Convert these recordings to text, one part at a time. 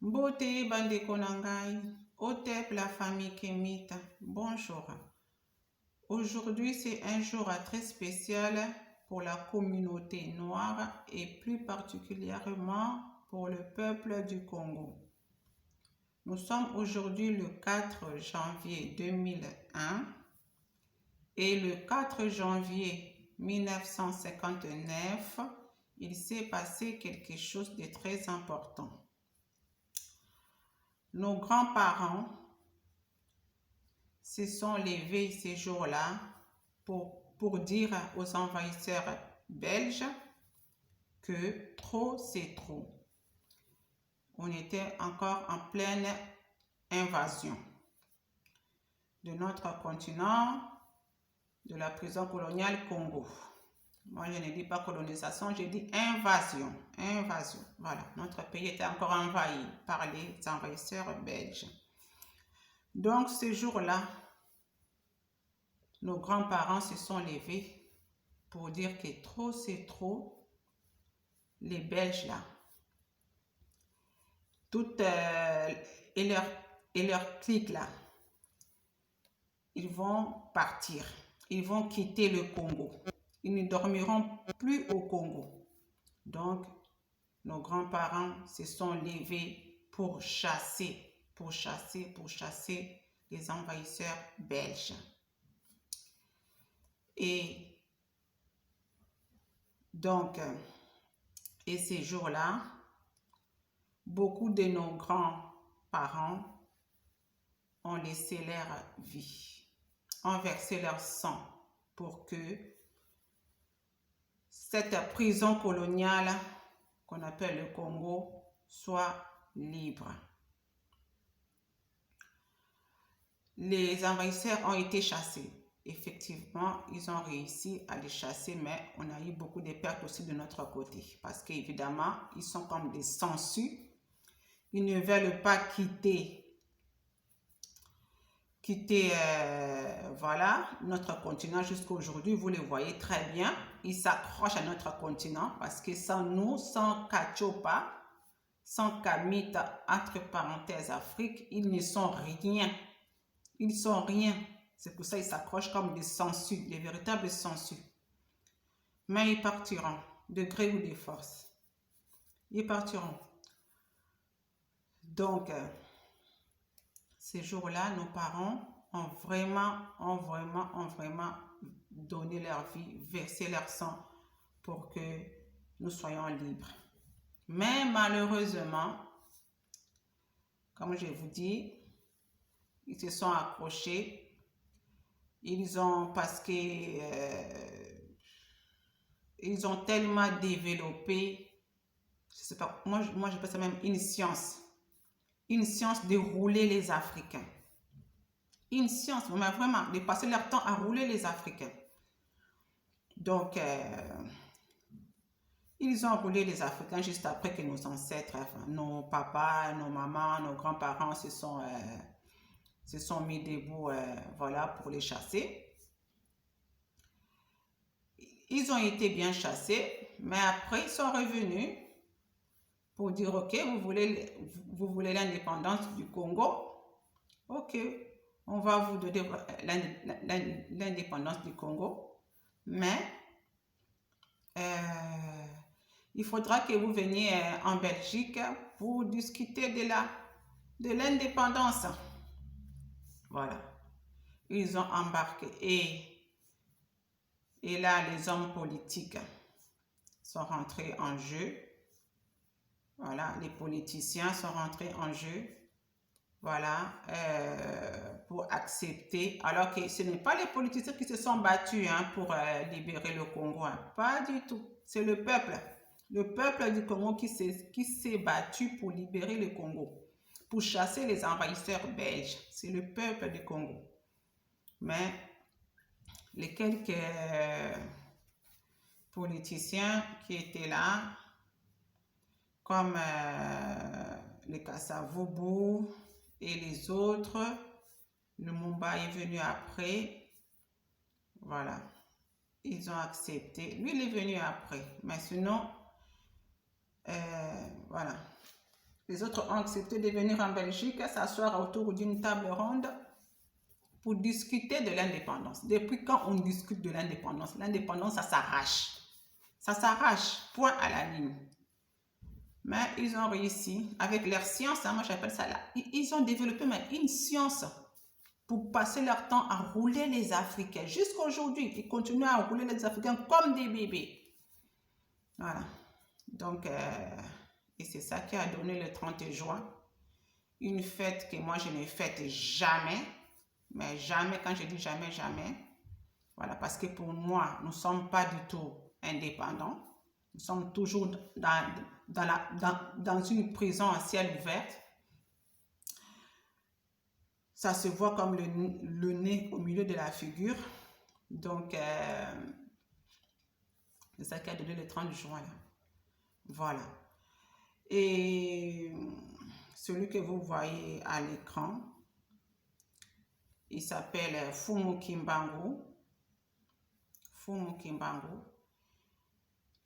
Beauté Bande Konangai, Otep la famille Kemita, bonjour. Aujourd'hui c'est un jour très spécial pour la communauté noire et plus particulièrement pour le peuple du Congo. Nous sommes aujourd'hui le 4 janvier 2001 et le 4 janvier 1959, il s'est passé quelque chose de très important. Nos grands-parents se sont levés ces jours-là pour dire aux envahisseurs belges que trop c'est trop. On était encore en pleine invasion de notre continent, de la prison coloniale Congo. Moi, je ne dis pas colonisation, je dis invasion. Invasion. Voilà, notre pays était encore envahi par les envahisseurs belges. Donc, ce jour-là, nos grands-parents se sont levés pour dire que trop, c'est trop. Les Belges, là, toutes et leur clique, là, ils vont partir. Ils vont quitter le Congo. Ils ne dormiront plus au Congo. Donc, nos grands-parents se sont levés pour chasser les envahisseurs belges. Et donc, et ces jours-là, beaucoup de nos grands-parents ont laissé leur vie, ont versé leur sang pour que cette prison coloniale qu'on appelle le Congo soit libre. Les envahisseurs ont été chassés. Effectivement, ils ont réussi à les chasser, mais on a eu beaucoup de pertes aussi de notre côté. Parce qu'évidemment, ils sont comme des sangsues. Ils ne veulent pas quitter voilà, notre continent jusqu'à aujourd'hui. Vous le voyez très bien. Ils s'accrochent à notre continent parce que sans nous, sans Kachopa, sans Kamita, entre parenthèses Afrique, ils ne sont rien. Ils ne sont rien. C'est pour ça qu'ils s'accrochent comme des sangsues, des véritables sangsues. Mais ils partiront, de gré ou de force. Ils partiront. Donc, ces jours-là, nos parents ont vraiment donné leur vie, versé leur sang pour que nous soyons libres. Mais malheureusement, comme je vous dis, ils se sont accrochés. Ils ont, parce que ils ont tellement développé, je sais pas, moi j'appelle ça même une science de rouler les Africains. Une science, mais vraiment, de passer leur temps à rouler les Africains. Donc, ils ont roulé les Africains juste après que nos ancêtres, enfin, nos papas, nos mamans, nos grands-parents se sont mis debout, voilà, pour les chasser. Ils ont été bien chassés, mais après, ils sont revenus pour dire, ok, vous voulez l'indépendance du Congo? Ok, on va vous donner l'indépendance du Congo, mais il faudra que vous veniez en Belgique pour discuter de l'indépendance. Voilà. Ils ont embarqué. Et là, les hommes politiques sont rentrés en jeu. Voilà, les politiciens sont rentrés en jeu. Voilà, pour accepter. Alors que ce n'est pas les politiciens qui se sont battus pour libérer le Congo. Pas du tout. C'est le peuple. Le peuple du Congo qui s'est battu pour libérer le Congo. Pour chasser les envahisseurs belges. C'est le peuple du Congo. Mais les quelques politiciens qui étaient là, comme les Kassavoubou et les autres, Lumumba est venu après, voilà, ils ont accepté. Lui, il est venu après, mais sinon, voilà, Les autres ont accepté de venir en Belgique, s'asseoir autour d'une table ronde pour discuter de l'indépendance. Depuis quand on discute de l'indépendance? L'indépendance, ça s'arrache. Ça s'arrache, point à la ligne. Mais ils ont réussi avec leur science, hein, moi j'appelle ça là. Ils ont développé même une science pour passer leur temps à rouler les Africains. Jusqu'à aujourd'hui, ils continuent à rouler les Africains comme des bébés. Voilà. Donc, et c'est ça qui a donné le 30 juin. Une fête que moi je ne fête jamais. Mais jamais, quand je dis jamais, jamais. Voilà, parce que pour moi, nous ne sommes pas du tout indépendants. Nous sommes toujours dans une prison à ciel ouvert. Ça se voit comme le nez au milieu de la figure. Donc, c'est ça qui a donné le 30 juin. Là. Voilà. Et celui que vous voyez à l'écran, il s'appelle Fumu Kimbangu. Fumu Kimbangu.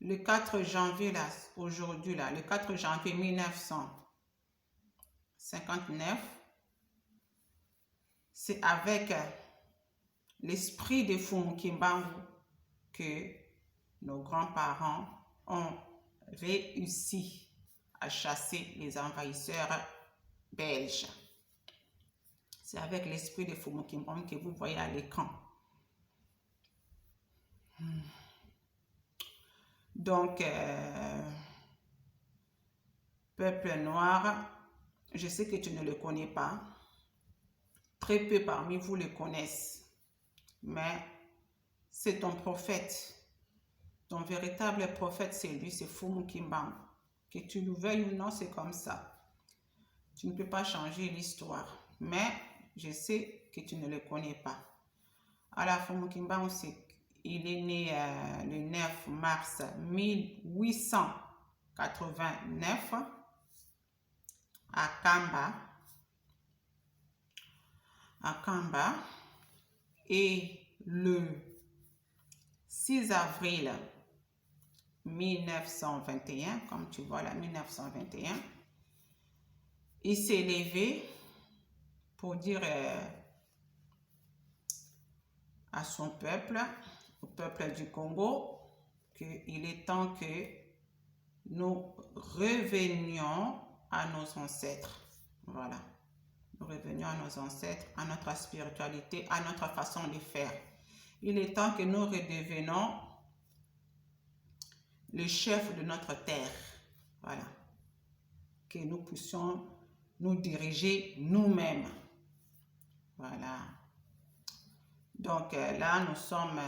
Le 4 janvier, là, aujourd'hui, là, le 4 janvier 1959, c'est avec l'esprit de Fumu Kimbangu que nos grands-parents ont réussi à chasser les envahisseurs belges. C'est avec l'esprit de Fumu Kimbangu que vous voyez à l'écran. Donc, peuple noir, je sais que tu ne le connais pas. Très peu parmi vous le connaissent. Mais c'est ton prophète. Ton véritable prophète, c'est lui, c'est Fumu Kimbangu. Que tu le veuilles ou non, c'est comme ça. Tu ne peux pas changer l'histoire. Mais je sais que tu ne le connais pas. Alors, Fumu Kimbangu, il est né le 9 mars 1889 à Kamba. Et le 6 avril 1921, comme tu vois là, 1921, il s'est levé pour dire à son peuple, au peuple du Congo, qu'il est temps que nous revenions à nos ancêtres. Voilà. Nous revenions à nos ancêtres, à notre spiritualité, à notre façon de faire. Il est temps que nous redevenions le chef de notre terre. Voilà. Que nous puissions nous diriger nous-mêmes. Voilà. Donc là, nous sommes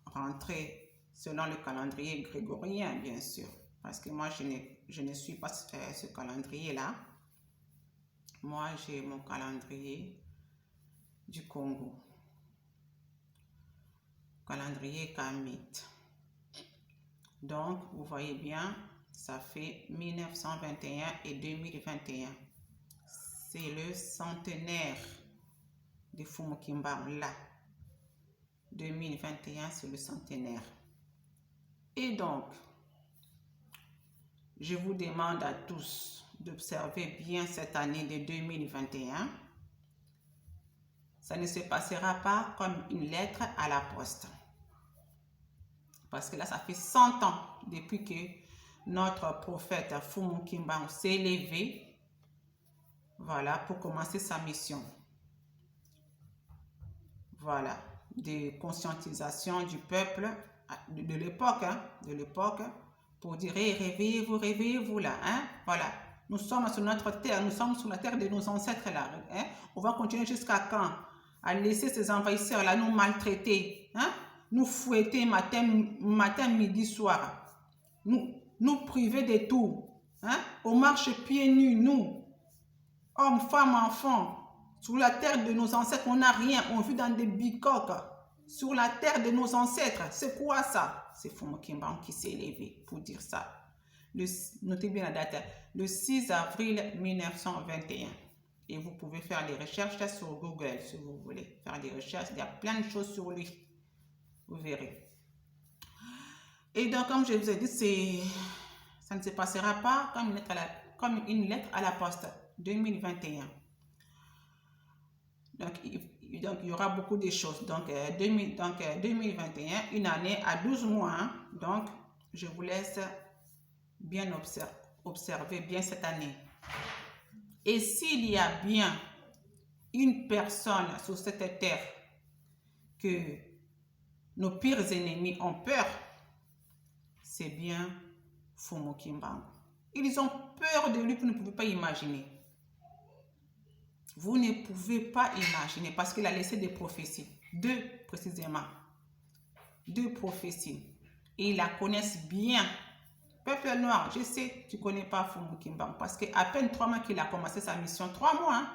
rentrés selon le calendrier grégorien, bien sûr. Parce que moi, je ne suis pas ce calendrier-là. Moi, j'ai mon calendrier du Congo. Calendrier Kamite. Donc, vous voyez bien, ça fait 1921 et 2021. C'est le centenaire de Fumu Kimbangu là. 2021, c'est le centenaire. Et donc, je vous demande à tous d'observer bien cette année de 2021. Ça ne se passera pas comme une lettre à la poste. Parce que là, ça fait 100 ans depuis que notre prophète Fumu Kimbangu s'est levé, voilà, pour commencer sa mission. Voilà, de conscientisation du peuple de l'époque, hein, pour dire hey, réveillez-vous là, hein, voilà. Nous sommes sur notre terre, nous sommes sur la terre de nos ancêtres là, hein. On va continuer jusqu'à quand? À laisser ces envahisseurs là nous maltraiter, hein, nous fouetter matin, midi, soir, nous priver de tout, hein, on marche pieds nus, nous, hommes, femmes, enfants. Sur la terre de nos ancêtres, on n'a rien. On vit dans des bicoques. Sur la terre de nos ancêtres. C'est quoi ça? C'est Fumu Kimbangu qui s'est levé pour dire ça. Notez bien la date. Le 6 avril 1921. Et vous pouvez faire des recherches sur Google si vous voulez. Faire des recherches. Il y a plein de choses sur lui. Vous verrez. Et donc, comme je vous ai dit, ça ne se passera pas comme une lettre à la poste 2021. Donc, il y aura beaucoup de choses. Donc, 2021, une année à 12 mois. Hein. Donc, je vous laisse bien observer bien cette année. Et s'il y a bien une personne sur cette terre que nos pires ennemis ont peur, c'est bien Fumu Kimbangu. Ils ont peur de lui, vous ne pouvez pas imaginer. Vous ne pouvez pas imaginer parce qu'il a laissé des prophéties. 2 précisément. 2 prophéties. Et ils la connaissent bien. Peuple noir, je sais, tu ne connais pas Fumu Kimbangu parce qu'à peine 3 mois qu'il a commencé sa mission, 3 mois, hein,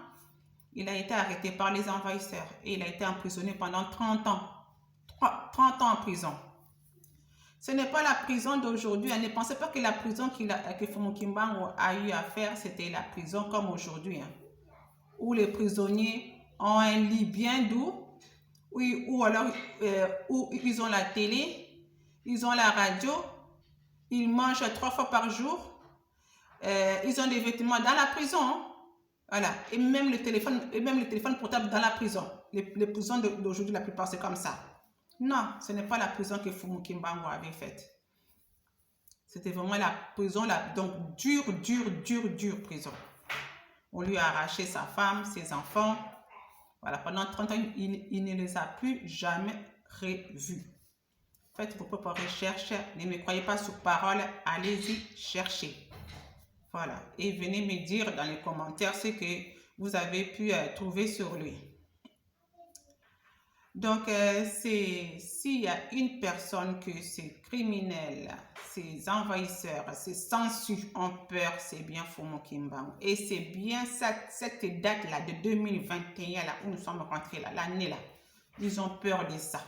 il a été arrêté par les envahisseurs et il a été emprisonné pendant 30 ans. 30 ans en prison. Ce n'est pas la prison d'aujourd'hui. Ne pensez pas que la prison que Fumu Kimbangu a eu à faire, c'était la prison comme aujourd'hui. Hein, où les prisonniers ont un lit bien doux, ou alors où ils ont la télé, ils ont la radio, ils mangent 3 fois par jour, ils ont des vêtements dans la prison. Hein. Voilà, et même le téléphone portable dans la prison. Les prisons d'aujourd'hui, la plupart, c'est comme ça. Non, ce n'est pas la prison que Fumu Kimbangu avait faite. C'était vraiment la prison, donc dure prison. On lui a arraché sa femme, ses enfants. Voilà, pendant 30 ans, il ne les a plus jamais revus. Faites vos propres recherches. Ne me croyez pas sur parole. Allez-y chercher. Voilà. Et venez me dire dans les commentaires ce que vous avez pu trouver sur lui. Donc, s'il y a une personne que ces criminels, ces envahisseurs, ces sensus ont peur, c'est bien Fumu Kimbangu. Et c'est bien cette date-là de 2021, là, où nous sommes rentrés, l'année là. Ils ont peur de ça.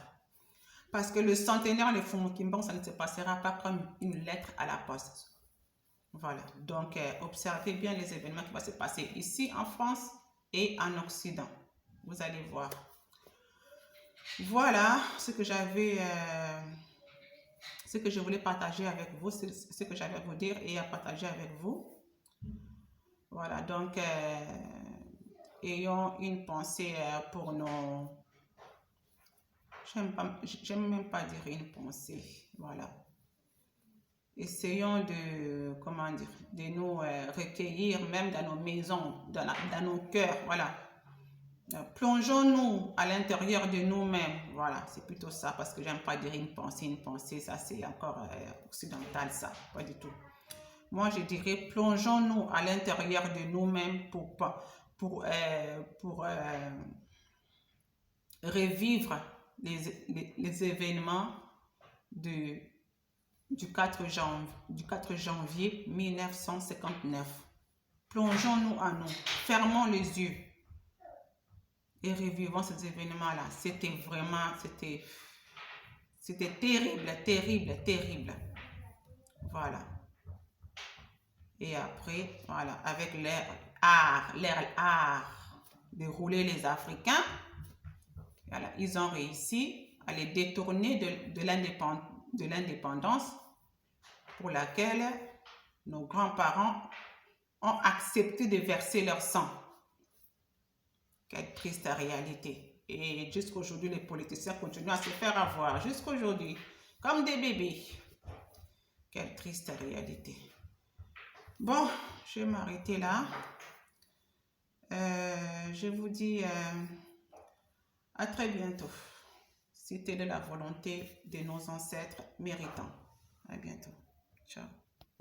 Parce que le centenaire de Fumu Kimbangu, ça ne se passera pas comme une lettre à la poste. Voilà. Donc, observez bien les événements qui vont se passer ici en France et en Occident. Vous allez voir. Voilà ce que j'avais, ce que je voulais partager avec vous, ce que j'avais à vous dire et à partager avec vous. Voilà, donc ayons une pensée pour nos... J'aime même pas dire une pensée, voilà. Essayons de, comment dire, de nous recueillir même dans nos maisons, dans nos cœurs, voilà. Plongeons-nous à l'intérieur de nous-mêmes. Voilà, c'est plutôt ça, parce que j'aime pas dire une pensée, ça c'est encore occidental, ça, pas du tout. Moi, je dirais, plongeons-nous à l'intérieur de nous-mêmes pour revivre les événements du 4 janvier 1959. Plongeons-nous à nous, fermons les yeux. Et revivons ces événements-là. C'était vraiment, c'était terrible. Voilà. Et après, voilà, avec l'art de rouler les Africains, voilà, ils ont réussi à les détourner de l'indépendance pour laquelle nos grands-parents ont accepté de verser leur sang. Quelle triste réalité. Et jusqu'aujourd'hui, les politiciens continuent à se faire avoir. Jusqu'aujourd'hui, comme des bébés. Quelle triste réalité. Bon, je vais m'arrêter là. Je vous dis à très bientôt. C'était de la volonté de nos ancêtres méritants. À bientôt. Ciao.